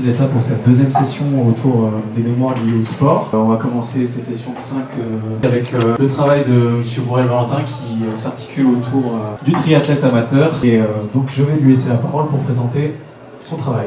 vous êtes là pour cette deuxième session autour des mémoires liées au sport. On va commencer cette session de 5 avec le travail de M. Bourrel-Valentin qui s'articule autour du triathlète amateur. Et donc je vais lui laisser la parole pour présenter son travail.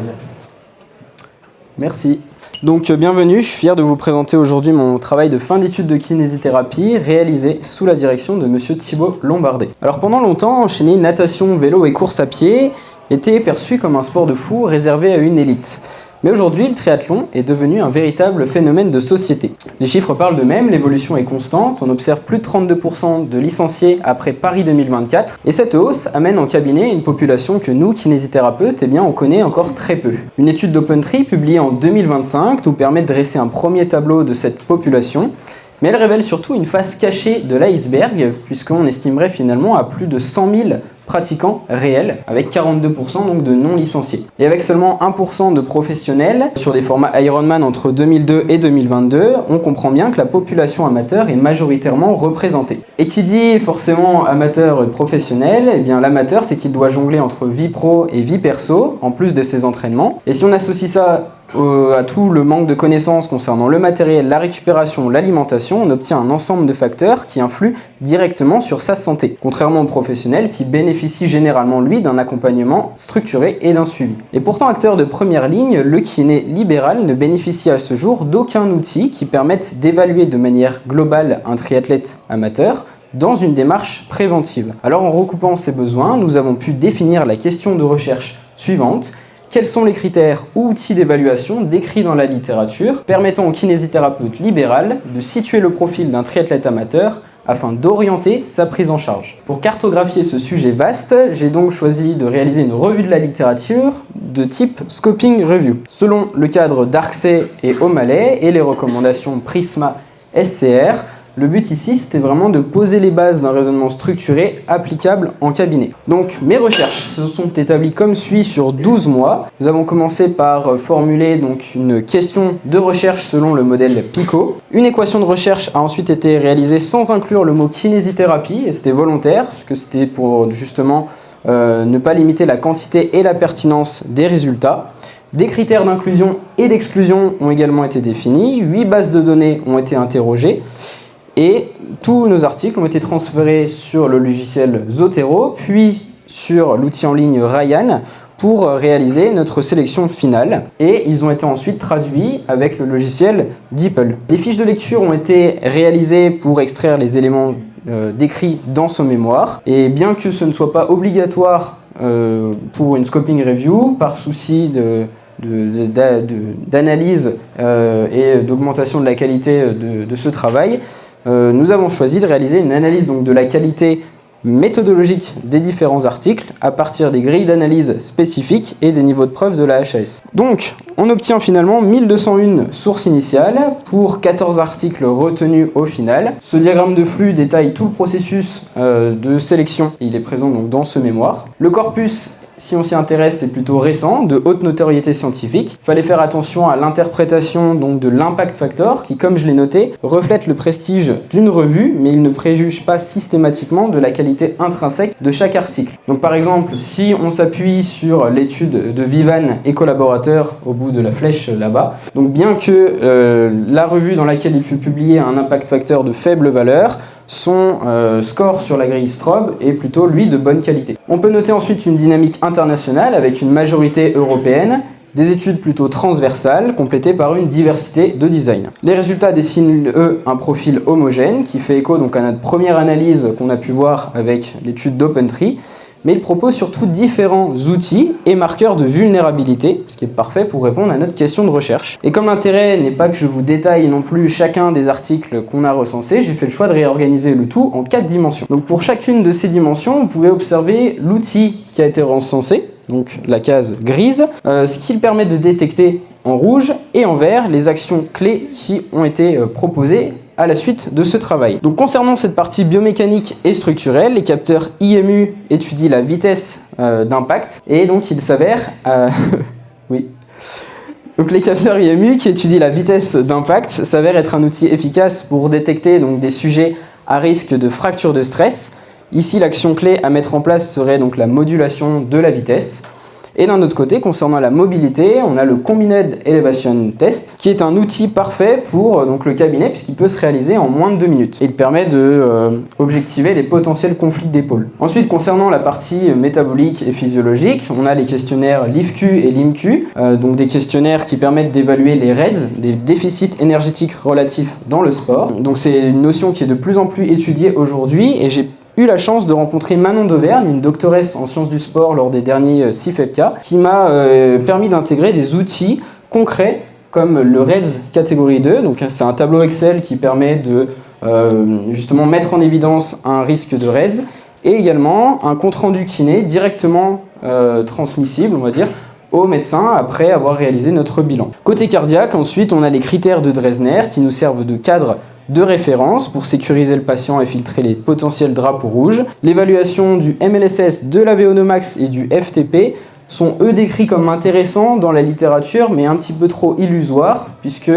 Merci. Donc bienvenue, je suis fier de vous présenter aujourd'hui mon travail de fin d'études de kinésithérapie réalisé sous la direction de M. Thibaut Lombardet. Alors pendant longtemps, enchaîner natation, vélo et course à pied était perçu comme un sport de fou réservé à une élite. Mais aujourd'hui, le triathlon est devenu un véritable phénomène de société. Les chiffres parlent d'eux-mêmes, l'évolution est constante, on observe plus de 32% de licenciés après Paris 2024, et cette hausse amène en cabinet une population que nous, kinésithérapeutes, on connaît encore très peu. Une étude d'OpenTree publiée en 2025 nous permet de dresser un premier tableau de cette population, mais elle révèle surtout une face cachée de l'iceberg, puisqu'on estimerait finalement à plus de 100 000 pratiquants réels, avec 42% donc de non-licenciés. Et avec seulement 1% de professionnels sur des formats Ironman entre 2002 et 2022, on comprend bien que la population amateur est majoritairement représentée. Et qui dit forcément amateur et professionnel, eh bien l'amateur c'est qu'il doit jongler entre vie pro et vie perso, en plus de ses entraînements. Et si on associe ça à tout le manque de connaissances concernant le matériel, la récupération, l'alimentation, on obtient un ensemble de facteurs qui influent directement sur sa santé, contrairement au professionnel qui bénéficie généralement, lui, d'un accompagnement structuré et d'un suivi. Et pourtant, acteur de première ligne, le kiné libéral ne bénéficie à ce jour d'aucun outil qui permette d'évaluer de manière globale un triathlète amateur dans une démarche préventive. Alors, en recoupant ces besoins, nous avons pu définir la question de recherche suivante. Quels sont les critères ou outils d'évaluation décrits dans la littérature permettant au kinésithérapeute libéral de situer le profil d'un triathlète amateur afin d'orienter sa prise en charge? Pour cartographier ce sujet vaste, j'ai donc choisi de réaliser une revue de la littérature de type Scoping Review. Selon le cadre d'Arksey et O'Malley et les recommandations Prisma SCR, le but ici, c'était vraiment de poser les bases d'un raisonnement structuré applicable en cabinet. Donc, mes recherches se sont établies comme suit sur 12 mois. Nous avons commencé par formuler donc une question de recherche selon le modèle PICO. Une équation de recherche a ensuite été réalisée sans inclure le mot kinésithérapie, et c'était volontaire, parce que c'était pour justement ne pas limiter la quantité et la pertinence des résultats. Des critères d'inclusion et d'exclusion ont également été définis. 8 bases de données ont été interrogées. Et tous nos articles ont été transférés sur le logiciel Zotero, puis sur l'outil en ligne Ryan pour réaliser notre sélection finale. Et ils ont été ensuite traduits avec le logiciel DeepL. Des fiches de lecture ont été réalisées pour extraire les éléments décrits dans ce mémoire. Et bien que ce ne soit pas obligatoire pour une scoping review, par souci d'analyse et d'augmentation de la qualité de ce travail, nous avons choisi de réaliser une analyse donc, de la qualité méthodologique des différents articles à partir des grilles d'analyse spécifiques et des niveaux de preuve de la HAS. Donc, on obtient finalement 1201 sources initiales pour 14 articles retenus au final. Ce diagramme de flux détaille tout le processus de sélection. Il est présent donc, dans ce mémoire. Le corpus, si on s'y intéresse, c'est plutôt récent, de haute notoriété scientifique. Il fallait faire attention à l'interprétation donc de l'impact factor qui, comme je l'ai noté, reflète le prestige d'une revue, mais il ne préjuge pas systématiquement de la qualité intrinsèque de chaque article. Donc par exemple, si on s'appuie sur l'étude de Vivan et collaborateurs au bout de la flèche là-bas, donc bien que la revue dans laquelle il fut publié a un impact facteur de faible valeur, son score sur la grille Strobe est plutôt, lui, de bonne qualité. On peut noter ensuite une dynamique internationale avec une majorité européenne, des études plutôt transversales complétées par une diversité de design. Les résultats dessinent, eux, un profil homogène qui fait écho donc à notre première analyse qu'on a pu voir avec l'étude d'OpenTree, mais il propose surtout différents outils et marqueurs de vulnérabilité, ce qui est parfait pour répondre à notre question de recherche. Et comme l'intérêt n'est pas que je vous détaille non plus chacun des articles qu'on a recensés, j'ai fait le choix de réorganiser le tout en 4 dimensions. Donc pour chacune de ces dimensions, vous pouvez observer l'outil qui a été recensé, donc la case grise, ce qui permet de détecter en rouge et en vert les actions clés qui ont été proposées à la suite de ce travail. Donc concernant cette partie biomécanique et structurelle, les capteurs IMU étudient la vitesse d'impact et donc il s'avère... oui. Donc les capteurs IMU qui étudient la vitesse d'impact s'avèrent être un outil efficace pour détecter donc, des sujets à risque de fracture de stress. Ici, l'action clé à mettre en place serait donc la modulation de la vitesse. Et d'un autre côté, concernant la mobilité, on a le Combined Elevation Test, qui est un outil parfait pour donc, le cabinet, puisqu'il peut se réaliser en moins de 2 minutes. Et il permet de objectiver les potentiels conflits d'épaule. Ensuite, concernant la partie métabolique et physiologique, on a les questionnaires LIFQ et LIMQ, donc des questionnaires qui permettent d'évaluer les REDS, des déficits énergétiques relatifs dans le sport. Donc c'est une notion qui est de plus en plus étudiée aujourd'hui, et j'ai eu la chance de rencontrer Manon d'Auvergne, une doctoresse en sciences du sport lors des derniers CIFEPCA, qui m'a permis d'intégrer des outils concrets comme le REDS catégorie 2. Donc c'est un tableau Excel qui permet de justement mettre en évidence un risque de REDS, et également un compte-rendu kiné directement transmissible, on va dire, au médecin après avoir réalisé notre bilan. Côté cardiaque, ensuite, on a les critères de Dresner qui nous servent de cadre de référence pour sécuriser le patient et filtrer les potentiels drapeaux rouges. L'évaluation du MLSS, de la VO2 max et du FTP sont eux décrits comme intéressants dans la littérature, mais un petit peu trop illusoires, puisque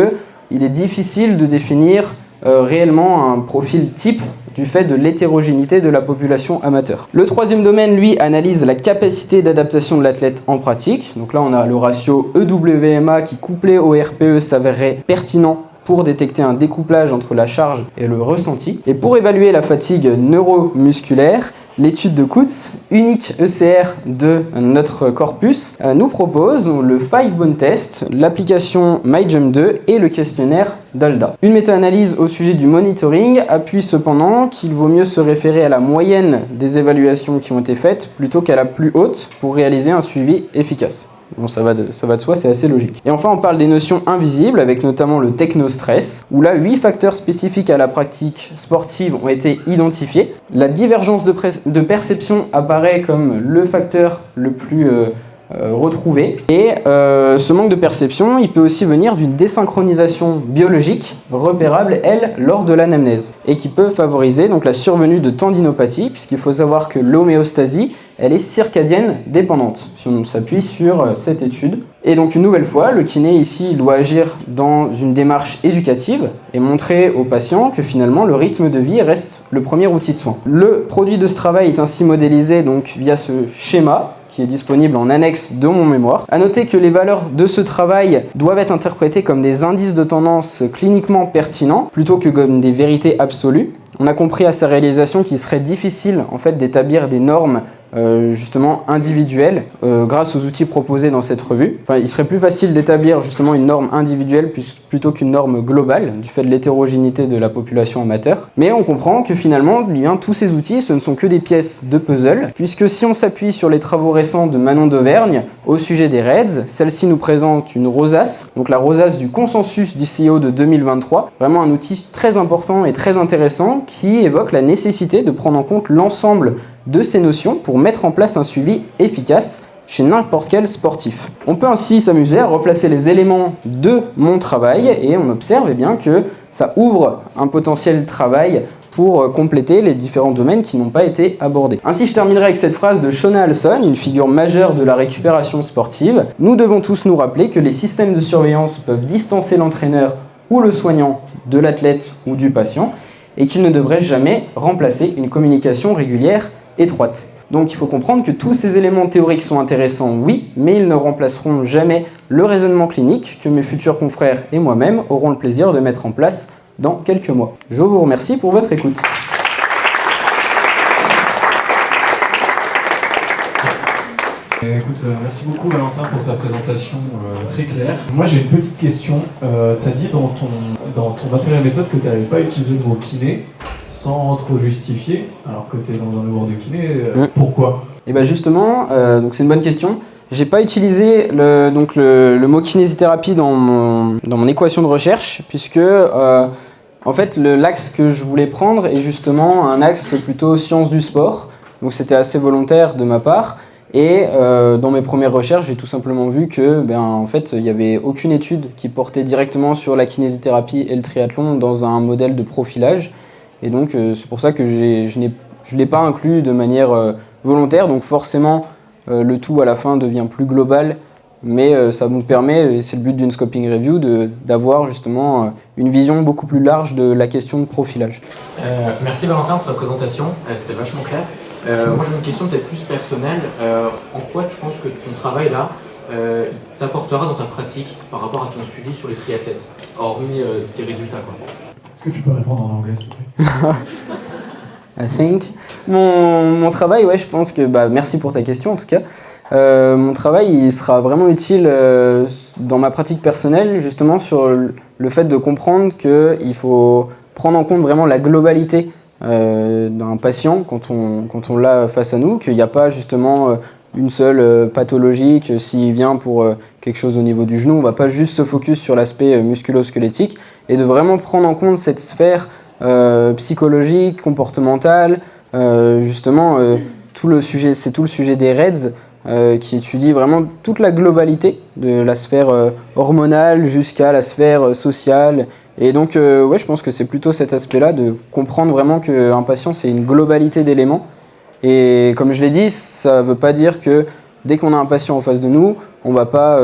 il est difficile de définir réellement un profil type du fait de l'hétérogénéité de la population amateur. Le troisième domaine, lui, analyse la capacité d'adaptation de l'athlète en pratique. Donc là, on a le ratio EWMA qui, couplé au RPE, s'avérerait pertinent pour détecter un découplage entre la charge et le ressenti. Et pour évaluer la fatigue neuromusculaire, l'étude de Coutts, unique ECR de notre corpus, nous propose le 5-bone test, l'application MyJump 2 et le questionnaire DALDA. Une méta-analyse au sujet du monitoring appuie cependant qu'il vaut mieux se référer à la moyenne des évaluations qui ont été faites plutôt qu'à la plus haute pour réaliser un suivi efficace. Bon, ça va de soi, c'est assez logique. Et enfin, on parle des notions invisibles, avec notamment le technostress, où là, 8 facteurs spécifiques à la pratique sportive ont été identifiés. La divergence de perception apparaît comme le facteur le plus retrouvé. Et ce manque de perception, il peut aussi venir d'une désynchronisation biologique repérable, elle, lors de l'anamnèse, et qui peut favoriser donc la survenue de tendinopathie, puisqu'il faut savoir que l'homéostasie, elle est circadienne dépendante, si on s'appuie sur cette étude. Et donc une nouvelle fois, le kiné ici il doit agir dans une démarche éducative et montrer aux patients que finalement le rythme de vie reste le premier outil de soin. Le produit de ce travail est ainsi modélisé donc via ce schéma qui est disponible en annexe de mon mémoire. A noter que les valeurs de ce travail doivent être interprétées comme des indices de tendance cliniquement pertinents plutôt que comme des vérités absolues. On a compris à sa réalisation qu'il serait difficile en fait d'établir des normes justement individuelles grâce aux outils proposés dans cette revue. Enfin, il serait plus facile d'établir justement une norme individuelle plutôt qu'une norme globale du fait de l'hétérogénéité de la population amateur. Mais on comprend que finalement, bien, tous ces outils, ce ne sont que des pièces de puzzle, puisque si on s'appuie sur les travaux récents de Manon d'Auvergne au sujet des REDS, celle-ci nous présente une rosace, donc la rosace du consensus du CEO de 2023, vraiment un outil très important et très intéressant qui évoque la nécessité de prendre en compte l'ensemble de ces notions pour mettre en place un suivi efficace chez n'importe quel sportif. On peut ainsi s'amuser à replacer les éléments de mon travail et on observe eh bien, que ça ouvre un potentiel travail pour compléter les différents domaines qui n'ont pas été abordés. Ainsi, je terminerai avec cette phrase de Shona Alson, une figure majeure de la récupération sportive. Nous devons tous nous rappeler que les systèmes de surveillance peuvent distancer l'entraîneur ou le soignant de l'athlète ou du patient et qu'ils ne devraient jamais remplacer une communication régulière étroite. Donc il faut comprendre que tous ces éléments théoriques sont intéressants, oui, mais ils ne remplaceront jamais le raisonnement clinique que mes futurs confrères et moi-même auront le plaisir de mettre en place dans quelques mois. Je vous remercie pour votre écoute. Écoute, merci beaucoup Valentin pour ta présentation très claire. Moi j'ai une petite question. Tu as dit dans ton matériel méthode que tu n'avais pas utilisé le mot kiné sans trop justifier, alors que tu es dans un devoir de kiné. Pourquoi ? Et bien justement, donc c'est une bonne question. J'ai pas utilisé le mot kinésithérapie dans mon équation de recherche, puisque en fait l'axe que je voulais prendre est justement un axe plutôt sciences du sport. Donc c'était assez volontaire de ma part. Et dans mes premières recherches, j'ai tout simplement vu que en fait, il n'y avait aucune étude qui portait directement sur la kinésithérapie et le triathlon dans un modèle de profilage. Et donc c'est pour ça que je ne l'ai pas inclus de manière volontaire. Donc forcément, le tout à la fin devient plus global. Mais ça nous permet, et c'est le but d'une scoping review, d'avoir justement une vision beaucoup plus large de la question de profilage. Merci Valentin pour ta présentation, c'était vachement clair. Moi j'ai une question peut-être plus personnelle. En quoi tu penses que ton travail là t'apportera dans ta pratique par rapport à ton suivi sur les triathlètes, hormis tes résultats quoi. Est-ce que tu peux répondre en anglais s'il te plaît? I think. Mon travail, ouais, je pense que... merci pour ta question en tout cas. Mon travail, il sera vraiment utile dans ma pratique personnelle, justement sur le fait de comprendre qu'il faut prendre en compte vraiment la globalité d'un patient quand on l'a face à nous, qu'il n'y a pas justement une seule pathologie, que s'il vient pour quelque chose au niveau du genou, on ne va pas juste se focus sur l'aspect musculo-squelettique, et de vraiment prendre en compte cette sphère psychologique, comportementale, justement c'est tout le sujet des REDS, qui étudie vraiment toute la globalité de la sphère hormonale jusqu'à la sphère sociale. Et donc, ouais, je pense que c'est plutôt cet aspect-là, de comprendre vraiment qu'un patient, c'est une globalité d'éléments. Et comme je l'ai dit, ça ne veut pas dire que dès qu'on a un patient en face de nous, on ne va pas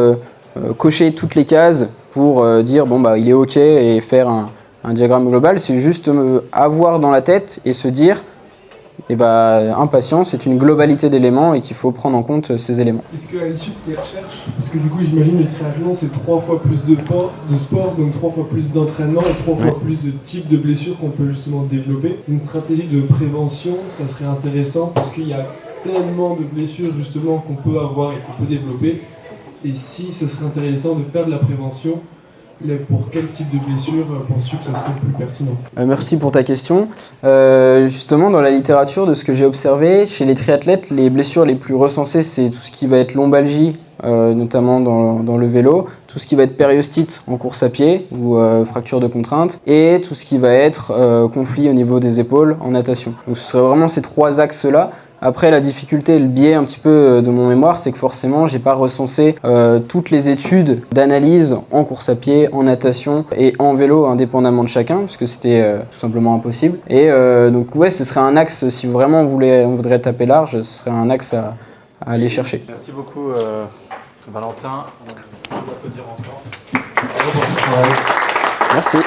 cocher toutes les cases pour dire bon, il est OK et faire un diagramme global. C'est juste avoir dans la tête et se dire un patient, c'est une globalité d'éléments et qu'il faut prendre en compte ces éléments. Est-ce qu'à l'issue de tes recherches, parce que du coup j'imagine le triathlon c'est 3 fois plus de sport, donc 3 fois plus d'entraînement et 3 fois plus de types de blessures qu'on peut justement développer. Une stratégie de prévention, ça serait intéressant parce qu'il y a tellement de blessures justement qu'on peut avoir et qu'on peut développer. Et si ce serait intéressant de faire de la prévention, pour quel type de blessure penses-tu que ça serait le plus pertinent? Merci pour ta question. Justement, dans la littérature, de ce que j'ai observé, chez les triathlètes, les blessures les plus recensées, c'est tout ce qui va être lombalgie, notamment dans le vélo, tout ce qui va être périostite en course à pied ou fracture de contrainte, et tout ce qui va être conflit au niveau des épaules en natation. Donc ce serait vraiment ces 3 axes-là. Après, la difficulté et le biais un petit peu de mon mémoire, c'est que forcément, j'ai pas recensé toutes les études d'analyse en course à pied, en natation et en vélo, indépendamment de chacun, parce que c'était tout simplement impossible. Et donc ouais, ce serait un axe, si vraiment on voudrait taper large, ce serait un axe à aller chercher. Merci beaucoup Valentin. On peut applaudir encore. Bravo pour ton travail. Merci.